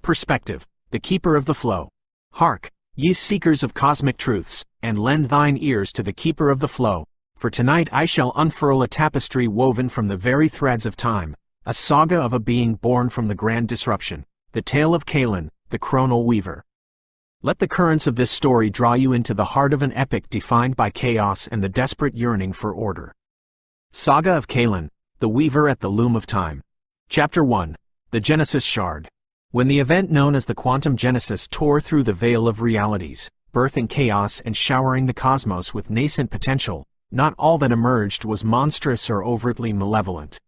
Perspective, the keeper of the flow. Hark, ye seekers of cosmic truths, and lend thine ears to the keeper of the flow, for tonight I shall unfurl a tapestry woven from the very threads of time, a saga of a being born from the grand disruption, the tale of Kaelen, the Chronal Weaver. Let the currents of this story draw you into the heart of an epic defined by chaos and the desperate yearning for order. Saga of Kaelen, the Weaver at the Loom of Time. Chapter 1. The Genesis Shard. When the event known as the Quantum Genesis tore through the veil of realities, birthing chaos and showering the cosmos with nascent potential, not all that emerged was monstrous or overtly malevolent.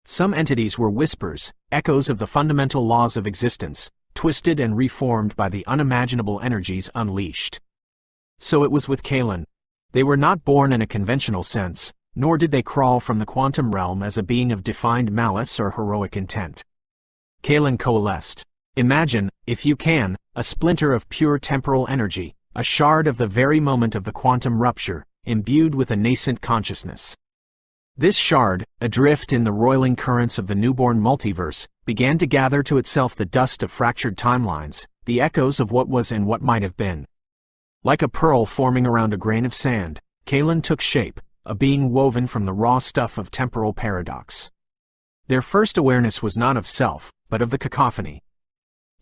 Some entities were whispers, echoes of the fundamental laws of existence, twisted and reformed by the unimaginable energies unleashed. So it was with Kaelen. They were not born in a conventional sense, nor did they crawl from the quantum realm as a being of defined malice or heroic intent. Kaelen coalesced. Imagine, if you can, a splinter of pure temporal energy, a shard of the very moment of the quantum rupture, imbued with a nascent consciousness. This shard, adrift in the roiling currents of the newborn multiverse, began to gather to itself the dust of fractured timelines, the echoes of what was and what might have been. Like a pearl forming around a grain of sand, Kaelen took shape, a being woven from the raw stuff of temporal paradox. Their first awareness was not of self, but of the cacophony.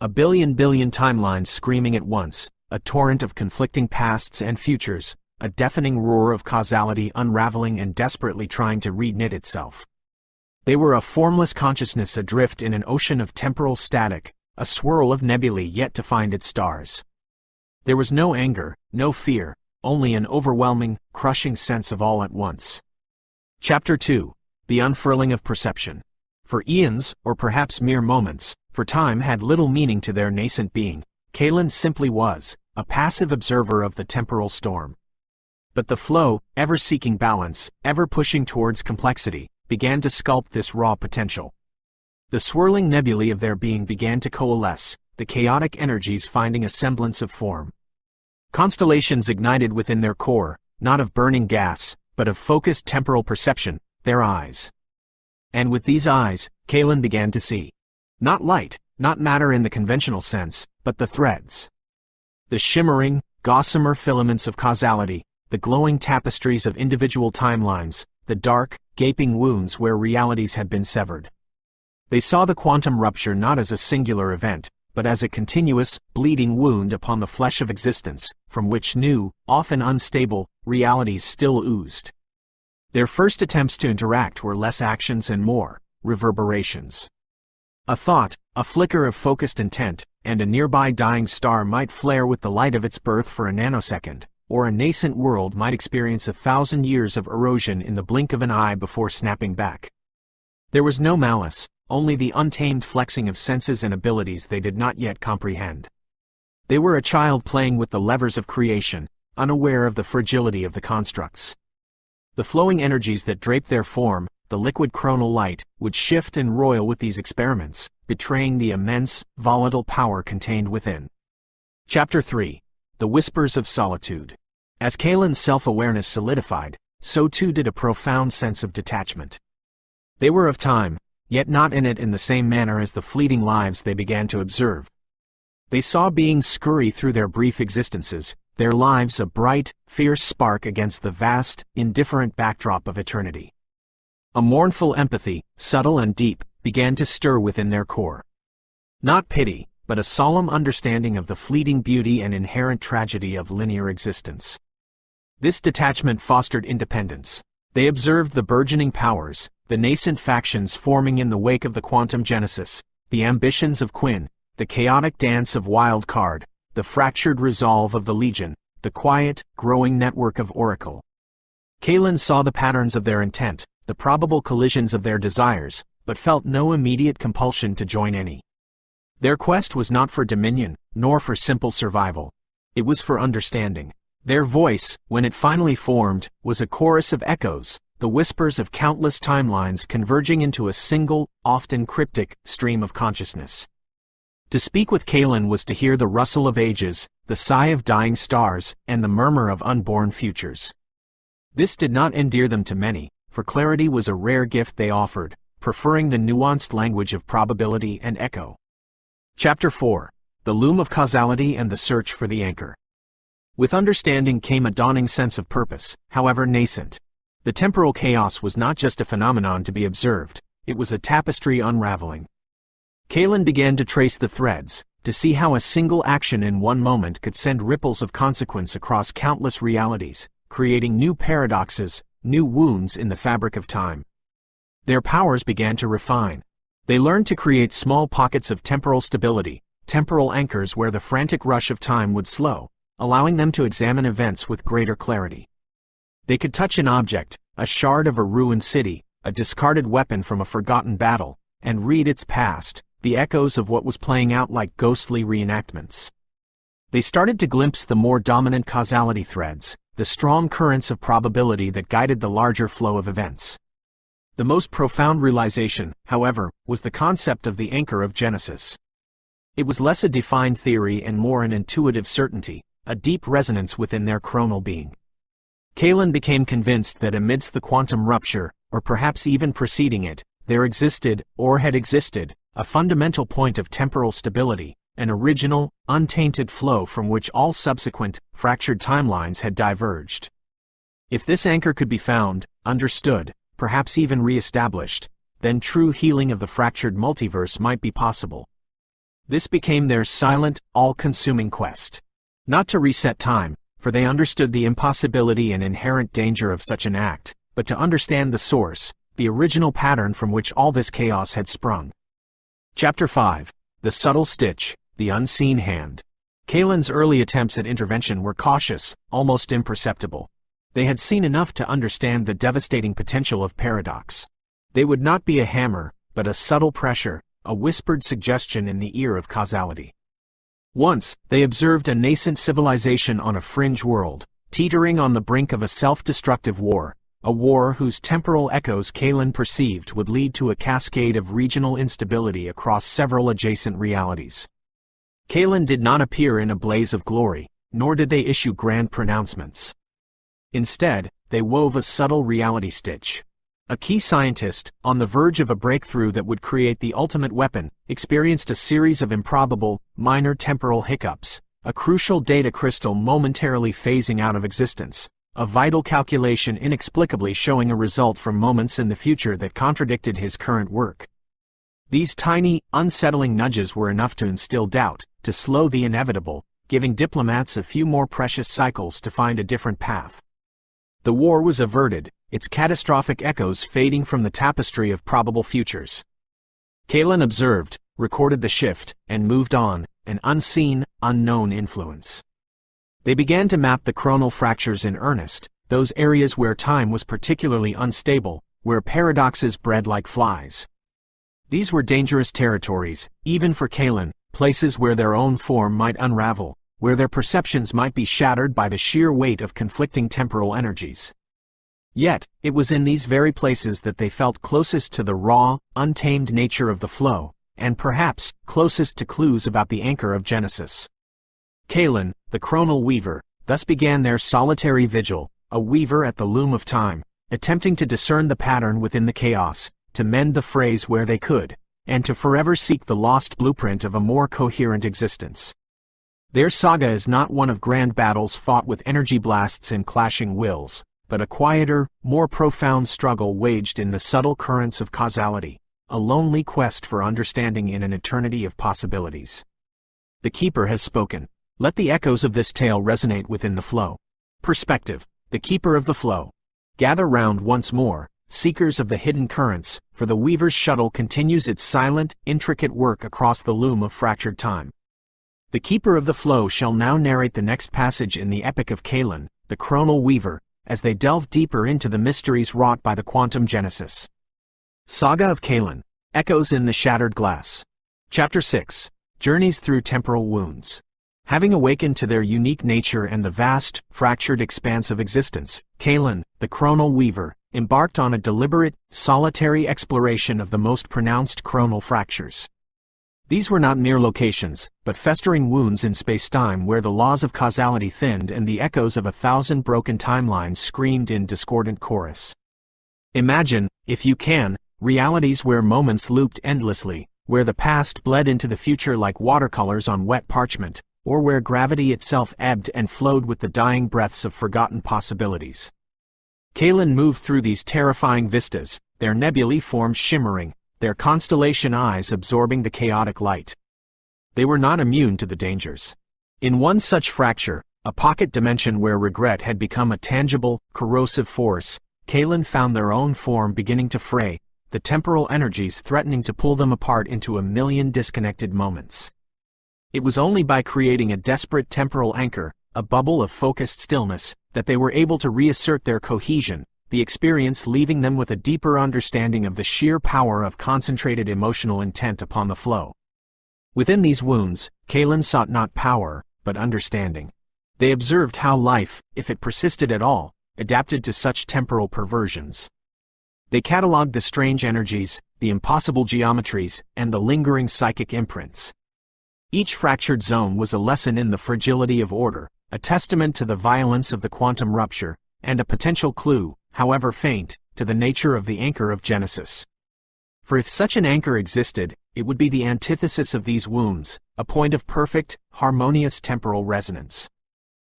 A billion timelines screaming at once, a torrent of conflicting pasts and futures, a deafening roar of causality unraveling and desperately trying to reknit itself. They were a formless consciousness adrift in an ocean of temporal static, a swirl of nebulae yet to find its stars. There was no anger, no fear, only an overwhelming, crushing sense of all at once. Chapter 2. The Unfurling of Perception. For eons, or perhaps mere moments, for time had little meaning to their nascent being, Kaelen simply was, a passive observer of the temporal storm. But the flow, ever seeking balance, ever pushing towards complexity, began to sculpt this raw potential. The swirling nebulae of their being began to coalesce, the chaotic energies finding a semblance of form. Constellations ignited within their core, not of burning gas, but of focused temporal perception, their eyes. And with these eyes, Kaelen began to see. Not light, not matter in the conventional sense, but the threads. The shimmering, gossamer filaments of causality, the glowing tapestries of individual timelines, the dark, gaping wounds where realities had been severed. They saw the quantum rupture not as a singular event, but as a continuous, bleeding wound upon the flesh of existence, from which new, often unstable, realities still oozed. Their first attempts to interact were less actions and more reverberations. A thought, a flicker of focused intent, and a nearby dying star might flare with the light of its birth for a nanosecond, or a nascent world might experience 1,000 years of erosion in the blink of an eye before snapping back. There was no malice, only the untamed flexing of senses and abilities they did not yet comprehend. They were a child playing with the levers of creation, unaware of the fragility of the constructs. The flowing energies that draped their form, the liquid chronal light, would shift and roil with these experiments, betraying the immense, volatile power contained within. Chapter 3. The Whispers of Solitude. As Kaelen's self-awareness solidified, so too did a profound sense of detachment. They were of time, yet not in it in the same manner as the fleeting lives they began to observe. They saw beings scurry through their brief existences, their lives a bright, fierce spark against the vast, indifferent backdrop of eternity. A mournful empathy, subtle and deep, began to stir within their core. Not pity, but a solemn understanding of the fleeting beauty and inherent tragedy of linear existence. This detachment fostered independence. They observed the burgeoning powers, the nascent factions forming in the wake of the quantum genesis, the ambitions of Quinn, the chaotic dance of Wild Card, the fractured resolve of the Legion, the quiet, growing network of Oracle. Kaelen saw the patterns of their intent, the probable collisions of their desires, but felt no immediate compulsion to join any. Their quest was not for dominion, nor for simple survival. It was for understanding. Their voice, when it finally formed, was a chorus of echoes, the whispers of countless timelines converging into a single, often cryptic, stream of consciousness. To speak with Kaelen was to hear the rustle of ages, the sigh of dying stars, and the murmur of unborn futures. This did not endear them to many, for clarity was a rare gift they offered, preferring the nuanced language of probability and echo. Chapter 4. The Loom of Causality and the Search for the Anchor. With understanding came a dawning sense of purpose, however nascent. The temporal chaos was not just a phenomenon to be observed, it was a tapestry unraveling. Kaelen began to trace the threads, to see how a single action in one moment could send ripples of consequence across countless realities, creating new paradoxes, new wounds in the fabric of time. Their powers began to refine. They learned to create small pockets of temporal stability, temporal anchors where the frantic rush of time would slow, allowing them to examine events with greater clarity. They could touch an object, a shard of a ruined city, a discarded weapon from a forgotten battle, and read its past, the echoes of what was playing out like ghostly reenactments. They started to glimpse the more dominant causality threads, the strong currents of probability that guided the larger flow of events. The most profound realization, however, was the concept of the anchor of Genesis. It was less a defined theory and more an intuitive certainty, a deep resonance within their chronal being. Kaelen became convinced that amidst the quantum rupture, or perhaps even preceding it, there existed, or had existed, a fundamental point of temporal stability, an original, untainted flow from which all subsequent, fractured timelines had diverged. If this anchor could be found, understood, perhaps even re-established, then true healing of the fractured multiverse might be possible. This became their silent, all-consuming quest. Not to reset time, for they understood the impossibility and inherent danger of such an act, but to understand the source, the original pattern from which all this chaos had sprung. Chapter 5. The Subtle Stitch, the Unseen Hand. Kaelen's early attempts at intervention were cautious, almost imperceptible. They had seen enough to understand the devastating potential of paradox. They would not be a hammer, but a subtle pressure, a whispered suggestion in the ear of causality. Once, they observed a nascent civilization on a fringe world, teetering on the brink of a self-destructive war, a war whose temporal echoes Kaelen perceived would lead to a cascade of regional instability across several adjacent realities. Kaelen did not appear in a blaze of glory, nor did they issue grand pronouncements. Instead, they wove a subtle reality stitch. A key scientist, on the verge of a breakthrough that would create the ultimate weapon, experienced a series of improbable, minor temporal hiccups, a crucial data crystal momentarily phasing out of existence, a vital calculation inexplicably showing a result from moments in the future that contradicted his current work. These tiny, unsettling nudges were enough to instill doubt, to slow the inevitable, giving diplomats a few more precious cycles to find a different path. The war was averted, its catastrophic echoes fading from the tapestry of probable futures. Kaelen observed, recorded the shift, and moved on, an unseen, unknown influence. They began to map the chronal fractures in earnest, those areas where time was particularly unstable, where paradoxes bred like flies. These were dangerous territories, even for Kaelen, places where their own form might unravel, where their perceptions might be shattered by the sheer weight of conflicting temporal energies. Yet, it was in these very places that they felt closest to the raw, untamed nature of the flow, and perhaps, closest to clues about the anchor of Genesis. Kaelen, the Chronal Weaver, thus began their solitary vigil, a weaver at the loom of time, attempting to discern the pattern within the chaos, to mend the phrase where they could, and to forever seek the lost blueprint of a more coherent existence. Their saga is not one of grand battles fought with energy blasts and clashing wills, but a quieter, more profound struggle waged in the subtle currents of causality, a lonely quest for understanding in an eternity of possibilities. The Keeper has spoken. Let the echoes of this tale resonate within the flow. Perspective, the Keeper of the Flow. Gather round once more, seekers of the hidden currents, for the Weaver's shuttle continues its silent, intricate work across the loom of fractured time. The Keeper of the Flow shall now narrate the next passage in the Epic of Kaelen, the Chronal Weaver, as they delve deeper into the mysteries wrought by the quantum genesis. Saga of Kaelen, Echoes in the Shattered Glass. Chapter 6. Journeys through Temporal Wounds. Having awakened to their unique nature and the vast, fractured expanse of existence, Kaelen, the Chronal Weaver, embarked on a deliberate, solitary exploration of the most pronounced chronal fractures. These were not mere locations, but festering wounds in space-time where the laws of causality thinned and the echoes of 1,000 broken timelines screamed in discordant chorus. Imagine, if you can, realities where moments looped endlessly, where the past bled into the future like watercolors on wet parchment, or where gravity itself ebbed and flowed with the dying breaths of forgotten possibilities. Kaelen moved through these terrifying vistas, their nebulae forms shimmering, their constellation eyes absorbing the chaotic light. They were not immune to the dangers. In one such fracture, a pocket dimension where regret had become a tangible, corrosive force, Kaelen found their own form beginning to fray, the temporal energies threatening to pull them apart into a million disconnected moments. It was only by creating a desperate temporal anchor, a bubble of focused stillness, that they were able to reassert their cohesion, the experience leaving them with a deeper understanding of the sheer power of concentrated emotional intent upon the flow. Within these wounds, Kaelen sought not power, but understanding. They observed how life, if it persisted at all, adapted to such temporal perversions. They catalogued the strange energies, the impossible geometries, and the lingering psychic imprints. Each fractured zone was a lesson in the fragility of order, a testament to the violence of the quantum rupture, and a potential clue, however faint, to the nature of the anchor of Genesis. For if such an anchor existed, it would be the antithesis of these wounds, a point of perfect, harmonious temporal resonance.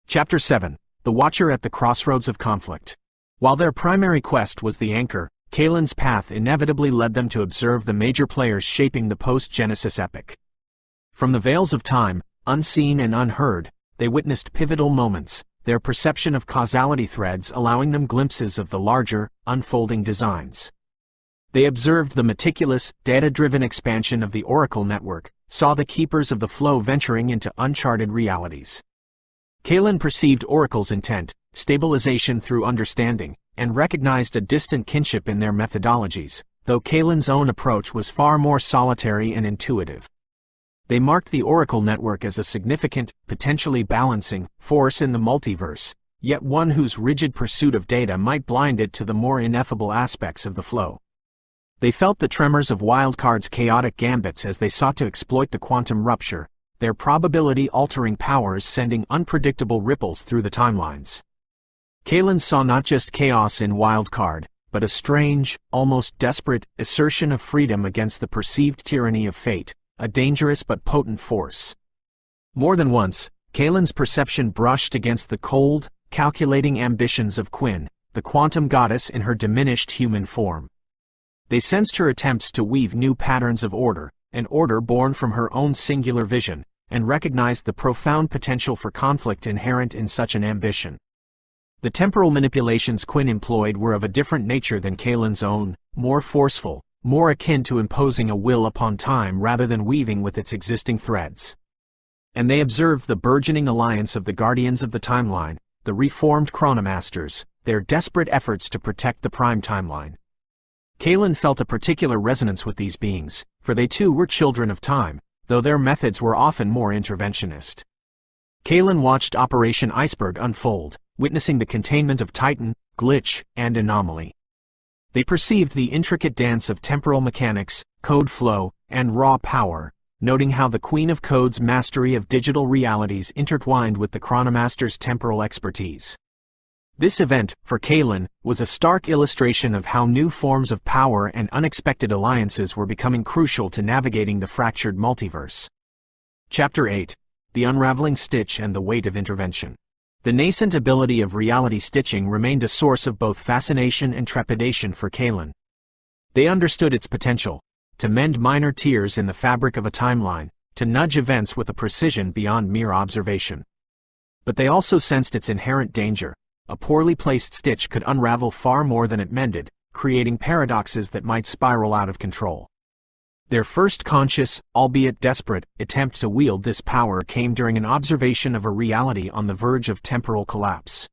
Chapter 7. The Watcher at the Crossroads of Conflict. While their primary quest was the anchor, Kaelen's path inevitably led them to observe the major players shaping the post-Genesis epic. From the veils of time, unseen and unheard, they witnessed pivotal moments, their perception of causality threads allowing them glimpses of the larger, unfolding designs. They observed the meticulous, data-driven expansion of the Oracle network, saw the keepers of the flow venturing into uncharted realities. Kaelen perceived Oracle's intent, stabilization through understanding, and recognized a distant kinship in their methodologies, though Kaelen's own approach was far more solitary and intuitive. They marked the Oracle network as a significant, potentially balancing, force in the multiverse, yet one whose rigid pursuit of data might blind it to the more ineffable aspects of the flow. They felt the tremors of Wildcard's chaotic gambits as they sought to exploit the quantum rupture, their probability-altering powers sending unpredictable ripples through the timelines. Kaelen saw not just chaos in Wildcard, but a strange, almost desperate, assertion of freedom against the perceived tyranny of fate, a dangerous but potent force. More than once, Kaelen's perception brushed against the cold, calculating ambitions of Quinn, the quantum goddess in her diminished human form. They sensed her attempts to weave new patterns of order, an order born from her own singular vision, and recognized the profound potential for conflict inherent in such an ambition. The temporal manipulations Quinn employed were of a different nature than Kaelen's own, more forceful, more akin to imposing a will upon time rather than weaving with its existing threads. And they observed the burgeoning alliance of the Guardians of the Timeline, the reformed Chronomasters, their desperate efforts to protect the Prime Timeline. Kaelen felt a particular resonance with these beings, for they too were children of time, though their methods were often more interventionist. Kaelen watched Operation Iceberg unfold, witnessing the containment of Titan, glitch, and anomaly. They perceived the intricate dance of temporal mechanics, code flow, and raw power, noting how the Queen of Code's mastery of digital realities intertwined with the Chronomaster's temporal expertise. This event, for Kaelen, was a stark illustration of how new forms of power and unexpected alliances were becoming crucial to navigating the fractured multiverse. Chapter 8. The Unraveling Stitch and the Weight of Intervention. The nascent ability of reality stitching remained a source of both fascination and trepidation for Kaelen. They understood its potential, to mend minor tears in the fabric of a timeline, to nudge events with a precision beyond mere observation. But they also sensed its inherent danger. A poorly placed stitch could unravel far more than it mended, creating paradoxes that might spiral out of control. Their first conscious, albeit desperate, attempt to wield this power came during an observation of a reality on the verge of temporal collapse.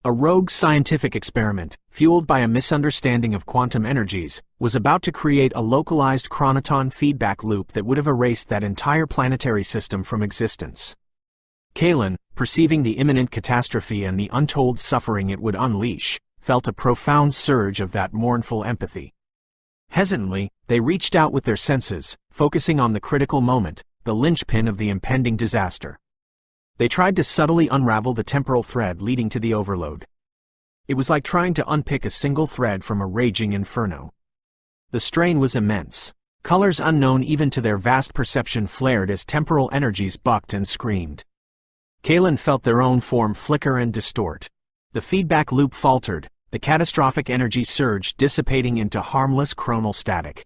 A rogue scientific experiment, fueled by a misunderstanding of quantum energies, was about to create a localized chronoton feedback loop that would have erased that entire planetary system from existence. Kaelen, perceiving the imminent catastrophe and the untold suffering it would unleash, felt a profound surge of that mournful empathy. Hesitantly, they reached out with their senses, focusing on the critical moment, the linchpin of the impending disaster. They tried to subtly unravel the temporal thread leading to the overload. It was like trying to unpick a single thread from a raging inferno. The strain was immense. Colors unknown even to their vast perception flared as temporal energies bucked and screamed. Kaelen felt their own form flicker and distort. The feedback loop faltered, the catastrophic energy surge dissipating into harmless chronal static.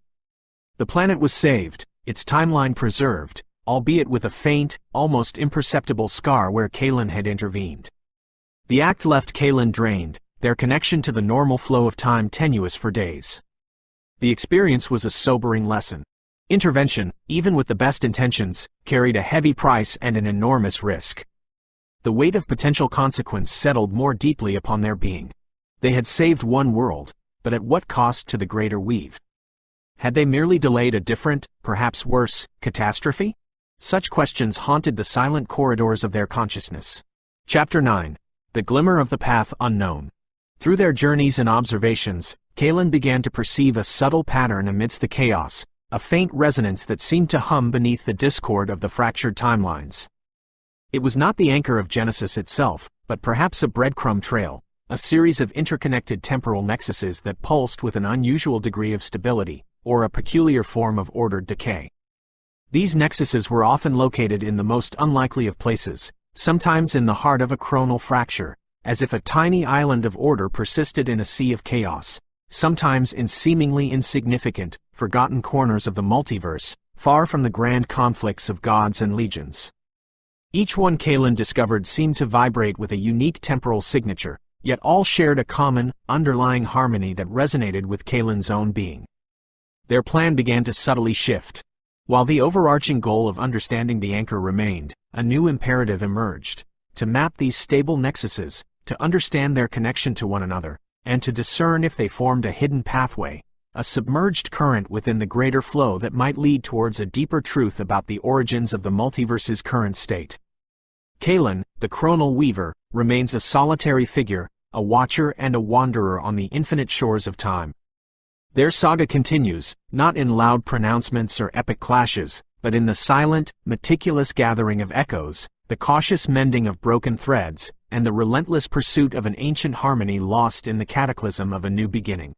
The planet was saved, its timeline preserved, albeit with a faint, almost imperceptible scar where Kaelen had intervened. The act left Kaelen drained, their connection to the normal flow of time tenuous for days. The experience was a sobering lesson. Intervention, even with the best intentions, carried a heavy price and an enormous risk. The weight of potential consequence settled more deeply upon their being. They had saved one world, but at what cost to the greater weave? Had they merely delayed a different, perhaps worse, catastrophe? Such questions haunted the silent corridors of their consciousness. Chapter 9. The Glimmer of the Path Unknown. Through their journeys and observations, Kaelen began to perceive a subtle pattern amidst the chaos, a faint resonance that seemed to hum beneath the discord of the fractured timelines. It was not the anchor of Genesis itself, but perhaps a breadcrumb trail, a series of interconnected temporal nexuses that pulsed with an unusual degree of stability, or a peculiar form of ordered decay. These nexuses were often located in the most unlikely of places, sometimes in the heart of a chronal fracture, as if a tiny island of order persisted in a sea of chaos, sometimes in seemingly insignificant, forgotten corners of the multiverse, far from the grand conflicts of gods and legions. Each one Kaelen discovered seemed to vibrate with a unique temporal signature, yet all shared a common, underlying harmony that resonated with Kaelen's own being. Their plan began to subtly shift. While the overarching goal of understanding the anchor remained, a new imperative emerged: to map these stable nexuses, to understand their connection to one another, and to discern if they formed a hidden pathway, a submerged current within the greater flow that might lead towards a deeper truth about the origins of the multiverse's current state. Kaelen, the Chronal Weaver, remains a solitary figure, a watcher and a wanderer on the infinite shores of time. Their saga continues, not in loud pronouncements or epic clashes, but in the silent, meticulous gathering of echoes, the cautious mending of broken threads, and the relentless pursuit of an ancient harmony lost in the cataclysm of a new beginning.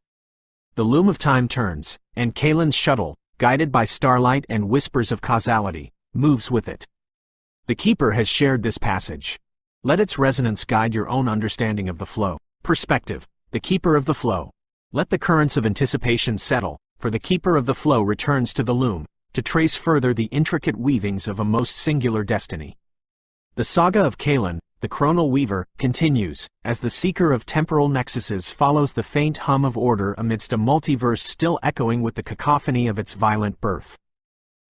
The loom of time turns, and Kaelen's shuttle, guided by starlight and whispers of causality, moves with it. The Keeper has shared this passage. Let its resonance guide your own understanding of the flow. Perspective, the Keeper of the Flow. Let the currents of anticipation settle, for the Keeper of the Flow returns to the loom, to trace further the intricate weavings of a most singular destiny. The Saga of Kaelen, the Chronal Weaver, continues, as the seeker of temporal nexuses follows the faint hum of order amidst a multiverse still echoing with the cacophony of its violent birth.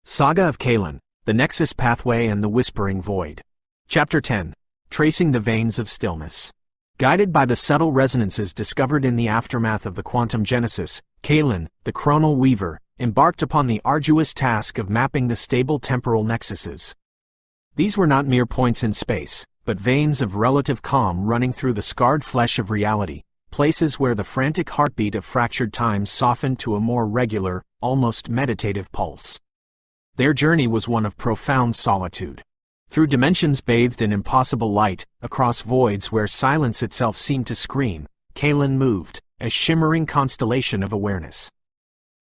Saga of Kaelen, the Nexus Pathway and the Whispering Void. Chapter 10. Tracing the Veins of Stillness. Guided by the subtle resonances discovered in the aftermath of the quantum genesis, Kaelen, the Chronal Weaver, embarked upon the arduous task of mapping the stable temporal nexuses. These were not mere points in space, but veins of relative calm running through the scarred flesh of reality, places where the frantic heartbeat of fractured time softened to a more regular, almost meditative pulse. Their journey was one of profound solitude. Through dimensions bathed in impossible light, across voids where silence itself seemed to scream, Kaelen moved, a shimmering constellation of awareness.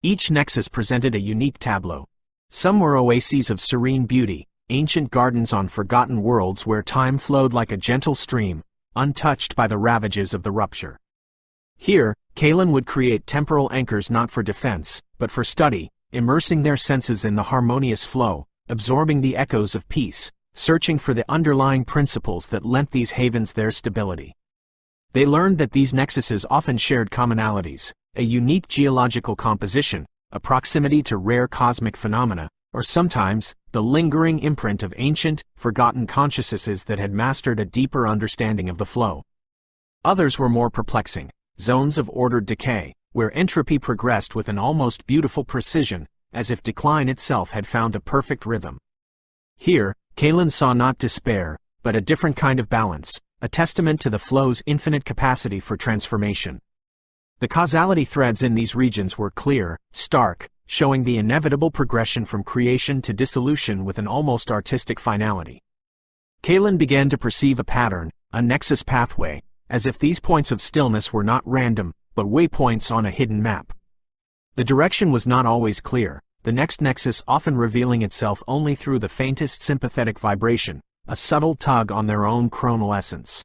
Each nexus presented a unique tableau. Some were oases of serene beauty, ancient gardens on forgotten worlds where time flowed like a gentle stream, untouched by the ravages of the rupture. Here, Kaelen would create temporal anchors not for defense, but for study, immersing their senses in the harmonious flow, absorbing the echoes of peace, searching for the underlying principles that lent these havens their stability. They learned that these nexuses often shared commonalities: a unique geological composition, a proximity to rare cosmic phenomena, or sometimes, the lingering imprint of ancient, forgotten consciousnesses that had mastered a deeper understanding of the flow. Others were more perplexing: zones of ordered decay, where entropy progressed with an almost beautiful precision, as if decline itself had found a perfect rhythm. Here, Kaelen saw not despair, but a different kind of balance, a testament to the flow's infinite capacity for transformation. The causality threads in these regions were clear, stark, showing the inevitable progression from creation to dissolution with an almost artistic finality. Kaelen began to perceive a pattern, a nexus pathway, as if these points of stillness were not random, but waypoints on a hidden map. The direction was not always clear, the next nexus often revealing itself only through the faintest sympathetic vibration, a subtle tug on their own chronal essence.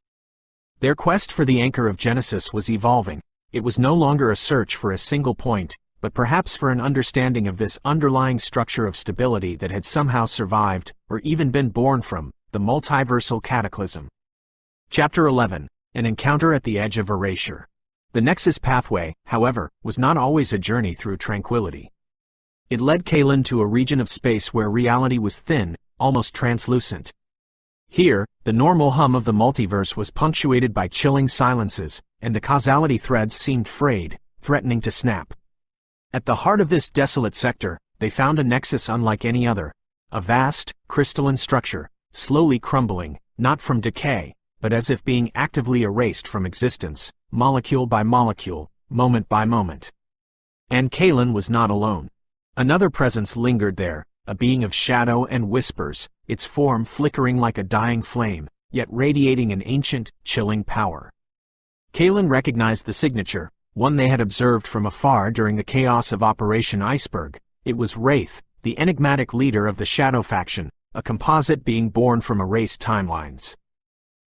Their quest for the anchor of Genesis was evolving. It was no longer a search for a single point, but perhaps for an understanding of this underlying structure of stability that had somehow survived, or even been born from, the multiversal cataclysm. Chapter 11. An Encounter at the Edge of Erasure. The Nexus Pathway, however, was not always a journey through tranquility. It led Kaelen to a region of space where reality was thin, almost translucent. Here, the normal hum of the multiverse was punctuated by chilling silences, and the causality threads seemed frayed, threatening to snap. At the heart of this desolate sector, they found a nexus unlike any other, a vast, crystalline structure, slowly crumbling, not from decay, but as if being actively erased from existence, molecule by molecule, moment by moment. And Kaelen was not alone. Another presence lingered there, a being of shadow and whispers, its form flickering like a dying flame, yet radiating an ancient, chilling power. Kaelen recognized the signature, one they had observed from afar during the chaos of Operation Iceberg. It was Wraith, the enigmatic leader of the Shadow faction, a composite being born from erased timelines.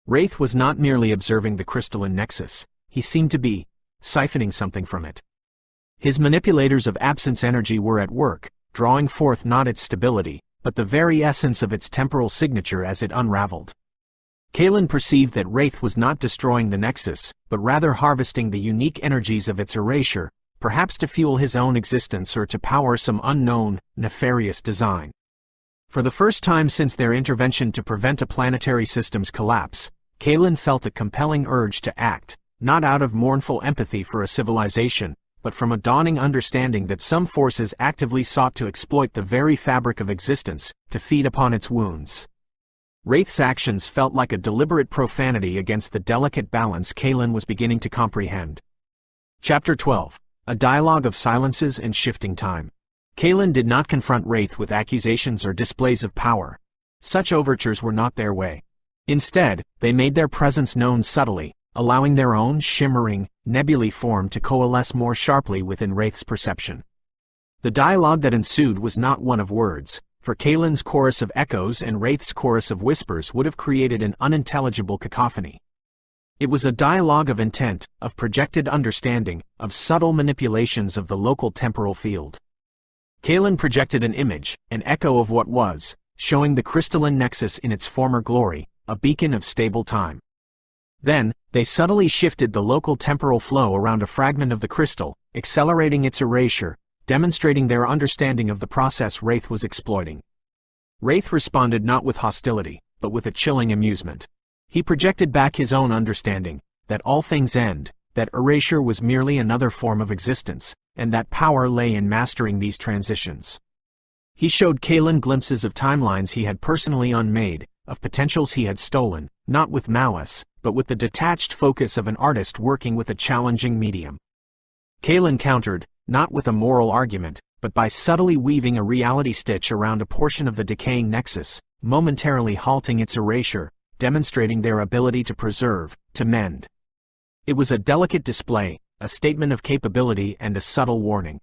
Wraith was not merely observing the crystalline nexus, he seemed to be siphoning something from it. His manipulators of absence energy were at work, drawing forth not its stability, but the very essence of its temporal signature as it unraveled. Kaelen perceived that Wraith was not destroying the nexus, but rather harvesting the unique energies of its erasure, perhaps to fuel his own existence or to power some unknown, nefarious design. For the first time since their intervention to prevent a planetary system's collapse, Kaelen felt a compelling urge to act, not out of mournful empathy for a civilization, but from a dawning understanding that some forces actively sought to exploit the very fabric of existence, to feed upon its wounds. Wraith's actions felt like a deliberate profanity against the delicate balance Kaelen was beginning to comprehend. Chapter 12. A Dialogue of Silences and Shifting Time. Kaelen did not confront Wraith with accusations or displays of power. Such overtures were not their way. Instead, they made their presence known subtly, allowing their own shimmering, nebulae form to coalesce more sharply within Wraith's perception. The dialogue that ensued was not one of words, for Kaelen's chorus of echoes and Wraith's chorus of whispers would have created an unintelligible cacophony. It was a dialogue of intent, of projected understanding, of subtle manipulations of the local temporal field. Kaelen projected an image, an echo of what was, showing the crystalline nexus in its former glory, a beacon of stable time. Then, they subtly shifted the local temporal flow around a fragment of the crystal, accelerating its erasure, demonstrating their understanding of the process Wraith was exploiting. Wraith responded not with hostility, but with a chilling amusement. He projected back his own understanding, that all things end, that erasure was merely another form of existence, and that power lay in mastering these transitions. He showed Kaelen glimpses of timelines he had personally unmade, of potentials he had stolen, not with malice, but with the detached focus of an artist working with a challenging medium. Kaelen countered, not with a moral argument, but by subtly weaving a reality stitch around a portion of the decaying nexus, momentarily halting its erasure, demonstrating their ability to preserve, to mend. It was a delicate display, a statement of capability and a subtle warning.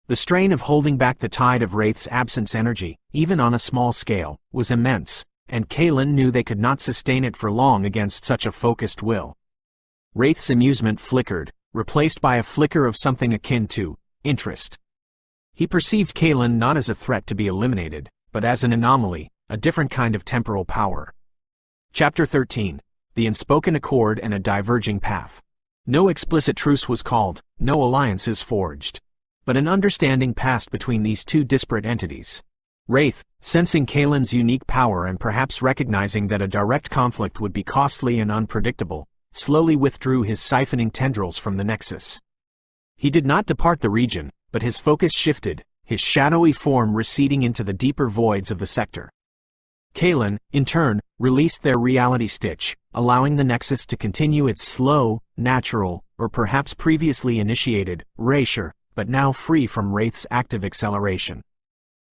The strain of holding back the tide of Wraith's absence energy, even on a small scale, was immense, and Kaelen knew they could not sustain it for long against such a focused will. Wraith's amusement flickered, replaced by a flicker of something akin to interest. He perceived Kaelen not as a threat to be eliminated, but as an anomaly, a different kind of temporal power. Chapter 13. The Unspoken Accord and a Diverging Path. No explicit truce was called, no alliances forged. But an understanding passed between these two disparate entities. Wraith, sensing Kaelen's unique power and perhaps recognizing that a direct conflict would be costly and unpredictable, slowly withdrew his siphoning tendrils from the nexus. He did not depart the region, but his focus shifted, his shadowy form receding into the deeper voids of the sector. Kaelen, in turn, released their reality stitch, allowing the nexus to continue its slow, natural, or perhaps previously initiated, erasure, but now free from Wraith's active acceleration.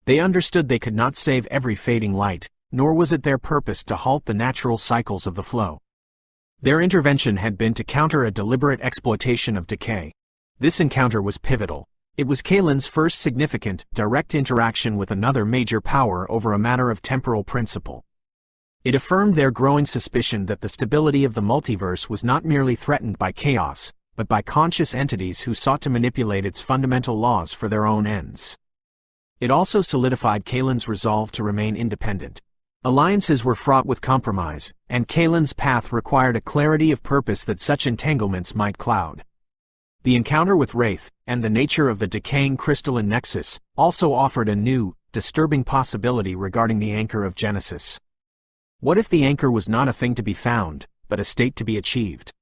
They understood they could not save every fading light, nor was it their purpose to halt the natural cycles of the flow. Their intervention had been to counter a deliberate exploitation of decay. This encounter was pivotal. It was Kaelen's first significant, direct interaction with another major power over a matter of temporal principle. It affirmed their growing suspicion that the stability of the multiverse was not merely threatened by chaos, but by conscious entities who sought to manipulate its fundamental laws for their own ends. It also solidified Kaelen's resolve to remain independent. Alliances were fraught with compromise, and Kaelen's path required a clarity of purpose that such entanglements might cloud. The encounter with Wraith, and the nature of the decaying crystalline nexus, also offered a new, disturbing possibility regarding the anchor of Genesis. What if the anchor was not a thing to be found, but a state to be achieved?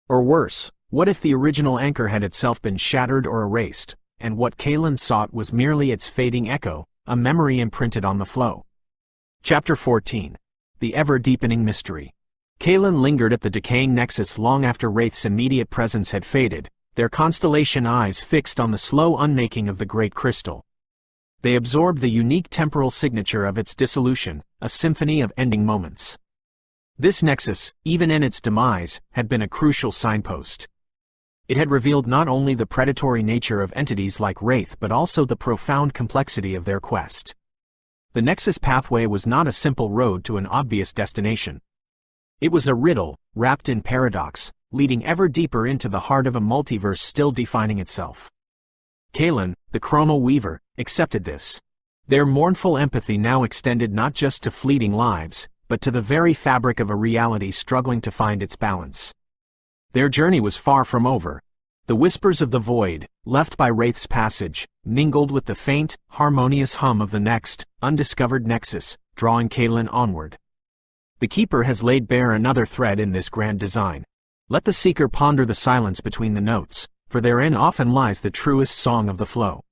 Or worse, what if the original anchor had itself been shattered or erased, and what Kaelen sought was merely its fading echo, a memory imprinted on the flow? Chapter 14. The Ever-Deepening Mystery. Kaelen lingered at the decaying nexus long after Wraith's immediate presence had faded, their constellation eyes fixed on the slow unmaking of the great crystal. They absorbed the unique temporal signature of its dissolution, a symphony of ending moments. This nexus, even in its demise, had been a crucial signpost. It had revealed not only the predatory nature of entities like Wraith but also the profound complexity of their quest. The Nexus Pathway was not a simple road to an obvious destination. It was a riddle, wrapped in paradox, leading ever deeper into the heart of a multiverse still defining itself. Kaelen, the Chronal Weaver, accepted this. Their mournful empathy now extended not just to fleeting lives, but to the very fabric of a reality struggling to find its balance. Their journey was far from over. The whispers of the void, left by Wraith's passage, mingled with the faint, harmonious hum of the next, undiscovered nexus, drawing Kaelen onward. The Keeper has laid bare another thread in this grand design. Let the seeker ponder the silence between the notes, for therein often lies the truest song of the flow.